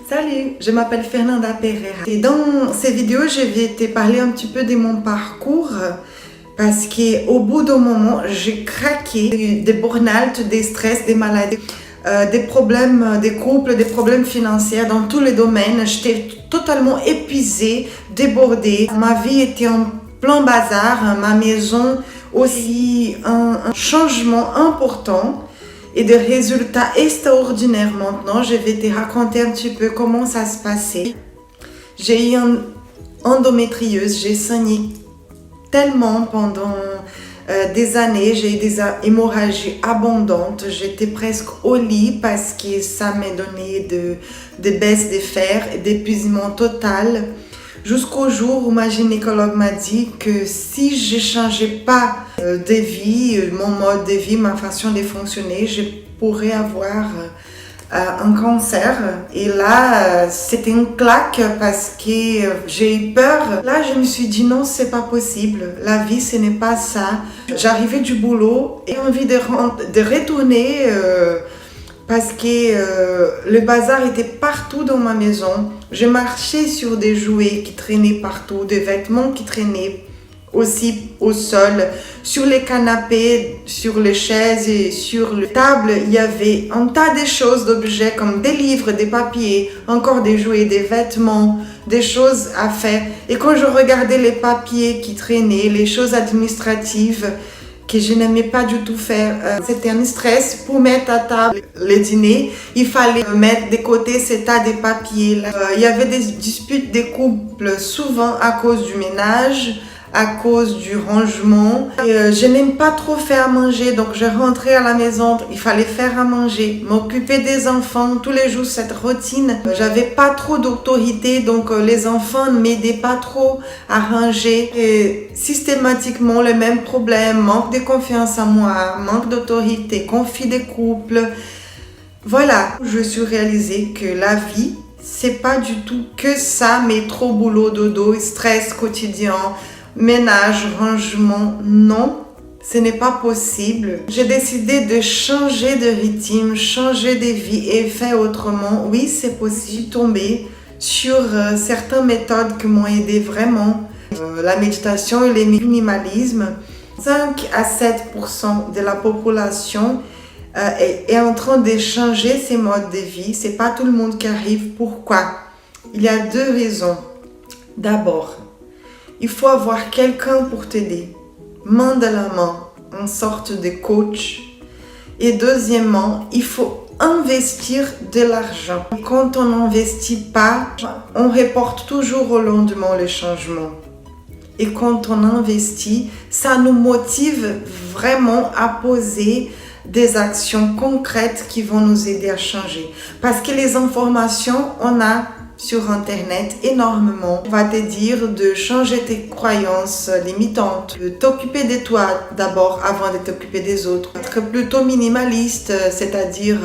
Salut, je m'appelle Fernanda Pereira et dans ces vidéos, je vais te parler un petit peu de mon parcours parce qu'au bout d'un moment, j'ai craqué des burn-out, des stress, des maladies, des problèmes des couples, des problèmes financiers dans tous les domaines. J'étais totalement épuisée, débordée. Ma vie était en plein bazar, ma maison aussi, un changement important. Et des résultats extraordinaires maintenant. Je vais te raconter un petit peu comment ça se passait. J'ai eu une endométriose, j'ai saigné tellement pendant des années, j'ai eu des hémorragies abondantes, j'étais presque au lit parce que ça m'a donné des baisses de fer et d'épuisement total. Jusqu'au jour où ma gynécologue m'a dit que si je ne changeais pas de vie, mon mode de vie, ma façon de fonctionner, je pourrais avoir un cancer. Et là, c'était une claque parce que j'ai eu peur. Là, je me suis dit non, c'est pas possible. La vie, ce n'est pas ça. J'arrivais du boulot et envie de retourner parce que le bazar était partout dans ma maison. Je marchais sur des jouets qui traînaient partout, des vêtements qui traînaient aussi au sol, sur les canapés, sur les chaises et sur les tables. Il y avait un tas de choses, d'objets comme des livres, des papiers, encore des jouets, des vêtements, des choses à faire. Et quand je regardais les papiers qui traînaient, les choses administratives, que je n'aimais pas du tout faire. C'était un stress pour mettre à table le dîner. Il fallait mettre de côté ces tas de papiers. Il y avait des disputes des couples, souvent à cause du ménage, à cause du rangement. Je n'aime pas trop faire à manger, donc je rentrais à la maison, il fallait faire à manger, m'occuper des enfants, tous les jours cette routine. J'avais pas trop d'autorité, donc les enfants ne m'aidaient pas trop à ranger. Et systématiquement le même problème, manque de confiance en moi, manque d'autorité, conflit des couples. Voilà, je suis réalisée que la vie, c'est pas du tout que ça, mais trop boulot, dodo, stress quotidien, ménage, rangement, non, ce n'est pas possible. J'ai décidé de changer de rythme, changer de vie et faire autrement. Oui, c'est possible. Je suis tombée sur certaines méthodes qui m'ont aidé vraiment. La méditation et le minimalisme. 5 à 7% de la population est en train de changer ses modes de vie. Ce n'est pas tout le monde qui arrive. Pourquoi? Il y a deux raisons. D'abord, il faut avoir quelqu'un pour t'aider, main dans la main, une sorte de coach. Et deuxièmement, il faut investir de l'argent. Quand on n'investit pas, on reporte toujours au lendemain le changement. Et quand on investit, ça nous motive vraiment à poser des actions concrètes qui vont nous aider à changer. Parce que les informations, on a sur Internet énormément. On va te dire de changer tes croyances limitantes, de t'occuper de toi d'abord avant de t'occuper des autres. Être plutôt minimaliste, c'est-à-dire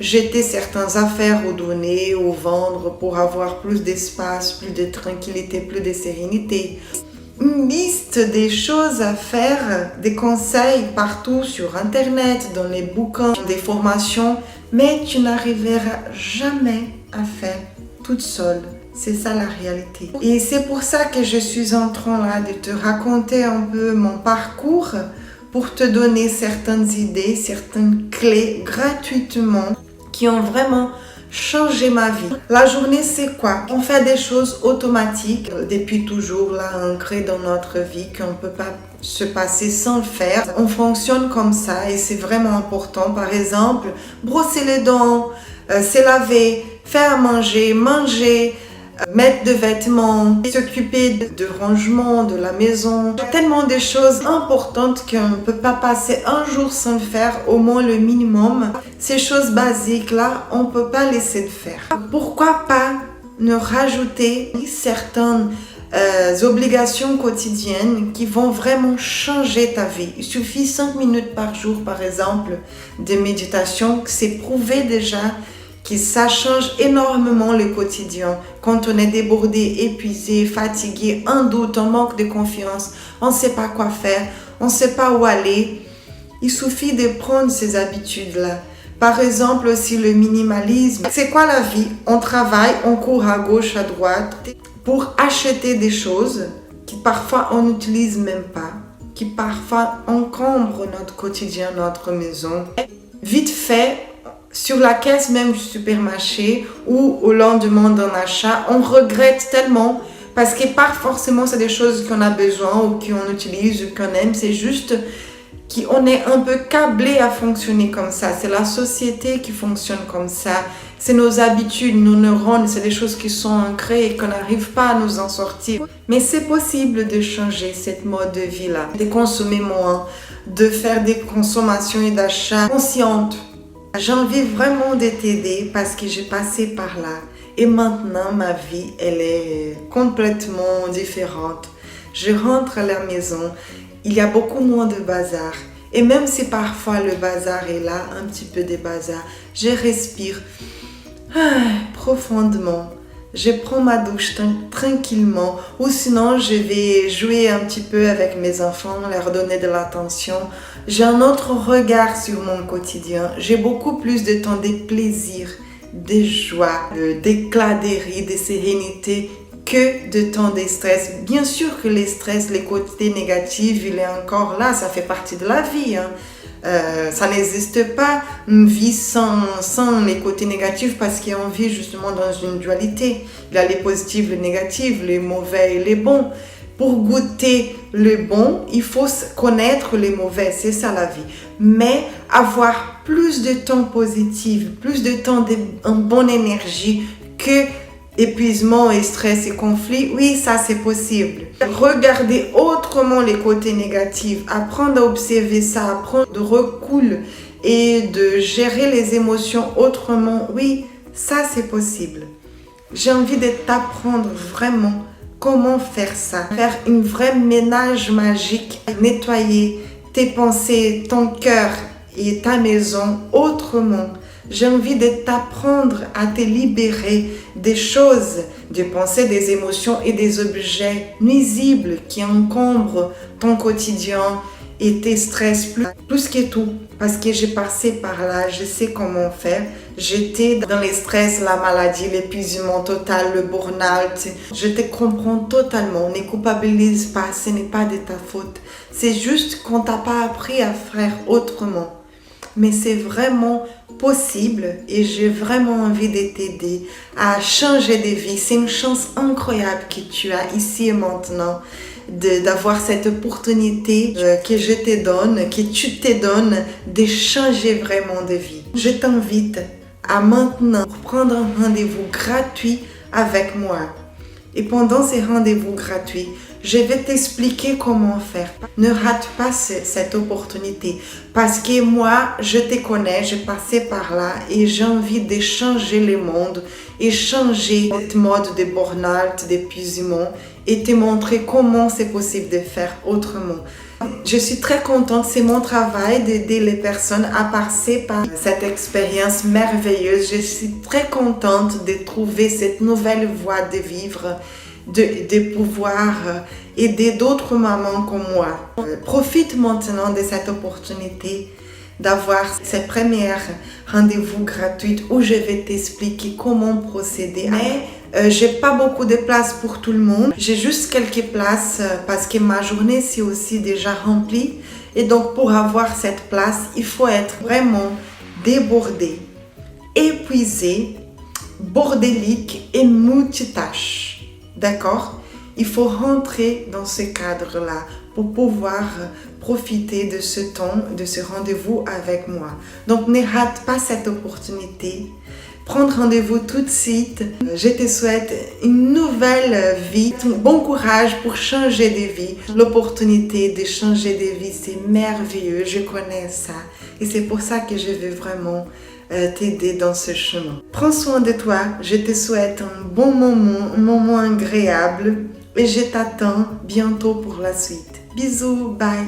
jeter certaines affaires ou donner ou vendre pour avoir plus d'espace, plus de tranquillité, plus de sérénité. Une liste des choses à faire, des conseils partout sur Internet, dans les bouquins, des formations, mais tu n'arriveras jamais à faire toute seule. C'est ça la réalité. Et c'est pour ça que je suis en train là de te raconter un peu mon parcours pour te donner certaines idées, certaines clés gratuitement qui ont vraiment changé ma vie. La journée, c'est quoi? On fait des choses automatiques depuis toujours là, ancrées dans notre vie, qu'on ne peut pas se passer sans le faire. On fonctionne comme ça et c'est vraiment important. Par exemple, brosser les dents, se laver, faire à manger, mettre de vêtements, s'occuper de rangement, de la maison. Tellement de choses importantes qu'on ne peut pas passer un jour sans le faire, au moins le minimum. Ces choses basiques-là, on ne peut pas laisser de faire. Pourquoi pas ne rajouter certaines obligations quotidiennes qui vont vraiment changer ta vie. Il suffit 5 minutes par jour, par exemple, de méditation, c'est prouvé déjà que ça change énormément le quotidien. Quand on est débordé, épuisé, fatigué, en doute, en manque de confiance, on ne sait pas quoi faire, on ne sait pas où aller. Il suffit de prendre ces habitudes-là. Par exemple aussi le minimalisme. C'est quoi la vie? On travaille, on court à gauche, à droite pour acheter des choses qui parfois on n'utilise même pas, qui parfois encombrent notre quotidien, notre maison. Vite fait, sur la caisse même du supermarché ou au lendemain d'un achat, on regrette tellement parce que pas forcément c'est des choses qu'on a besoin ou qu'on utilise ou qu'on aime, c'est juste qu'on est un peu câblé à fonctionner comme ça. C'est la société qui fonctionne comme ça. C'est nos habitudes, nos neurones, c'est des choses qui sont ancrées et qu'on n'arrive pas à nous en sortir. Mais c'est possible de changer cette mode de vie-là, de consommer moins, de faire des consommations et d'achats conscientes. J'ai envie vraiment de t'aider parce que j'ai passé par là. Et maintenant, ma vie, elle est complètement différente. Je rentre à la maison, il y a beaucoup moins de bazar. Et même si parfois le bazar est là, un petit peu de bazar, je respire profondément. Je prends ma douche tranquillement ou sinon je vais jouer un petit peu avec mes enfants, leur donner de l'attention. J'ai un autre regard sur mon quotidien. J'ai beaucoup plus de temps de plaisir, de joie, d'éclat de rire, de sérénité que de temps de stress. Bien sûr que les stress, les côtés négatifs, il est encore là, ça fait partie de la vie. Ça n'existe pas une vie sans les côtés négatifs parce qu'on vit justement dans une dualité. Il y a les positifs, les négatifs, les mauvais et les bons. Pour goûter le bon, il faut connaître les mauvais, c'est ça la vie. Mais avoir plus de temps positif, plus de temps en bonne énergie que épuisement et stress et conflit, oui, ça c'est possible. Regarder autrement les côtés négatifs, apprendre à observer ça, apprendre de recul et de gérer les émotions autrement, oui, ça c'est possible. J'ai envie de t'apprendre vraiment comment faire ça, faire une vraie ménage magique, nettoyer tes pensées, ton cœur et ta maison autrement. J'ai envie de t'apprendre à te libérer des choses, des pensées, des émotions et des objets nuisibles qui encombrent ton quotidien et tes stress plus que tout. Parce que j'ai passé par là, je sais comment faire. J'étais dans les stress, la maladie, l'épuisement total, le burn-out. Je te comprends totalement. Ne culpabilise pas, ce n'est pas de ta faute. C'est juste qu'on t'a pas appris à faire autrement. Mais c'est vraiment possible et j'ai vraiment envie de t'aider à changer de vie. C'est une chance incroyable que tu as ici et maintenant d'avoir cette opportunité que je te donne, que tu te donnes de changer vraiment de vie. Je t'invite à maintenant prendre un rendez-vous gratuit avec moi. Et pendant ces rendez-vous gratuits, je vais t'expliquer comment faire. Ne rate pas cette opportunité parce que moi, je te connais, j'ai passé par là et j'ai envie de changer le monde et changer cette mode de burn-out, d'épuisement et te montrer comment c'est possible de faire autrement. Je suis très contente, c'est mon travail d'aider les personnes à passer par cette expérience merveilleuse. Je suis très contente de trouver cette nouvelle voie de vivre, de pouvoir aider d'autres mamans comme moi. Profite maintenant de cette opportunité d'avoir ces premiers rendez-vous gratuits où je vais t'expliquer comment procéder. Mais j'ai pas beaucoup de place pour tout le monde. J'ai juste quelques places parce que ma journée c'est aussi déjà remplie. Et donc pour avoir cette place, il faut être vraiment débordé, épuisé, bordélique et multitâche. D'accord? Il faut rentrer dans ce cadre-là pour pouvoir profiter de ce temps, de ce rendez-vous avec moi. Donc, ne rate pas cette opportunité. Prends rendez-vous tout de suite. Je te souhaite une nouvelle vie. Bon courage pour changer de vie. L'opportunité de changer de vie, c'est merveilleux. Je connais ça. Et c'est pour ça que je veux vraiment t'aider dans ce chemin. Prends soin de toi. Je te souhaite un bon moment, un moment agréable. Et je t'attends bientôt pour la suite. Bisous, bye.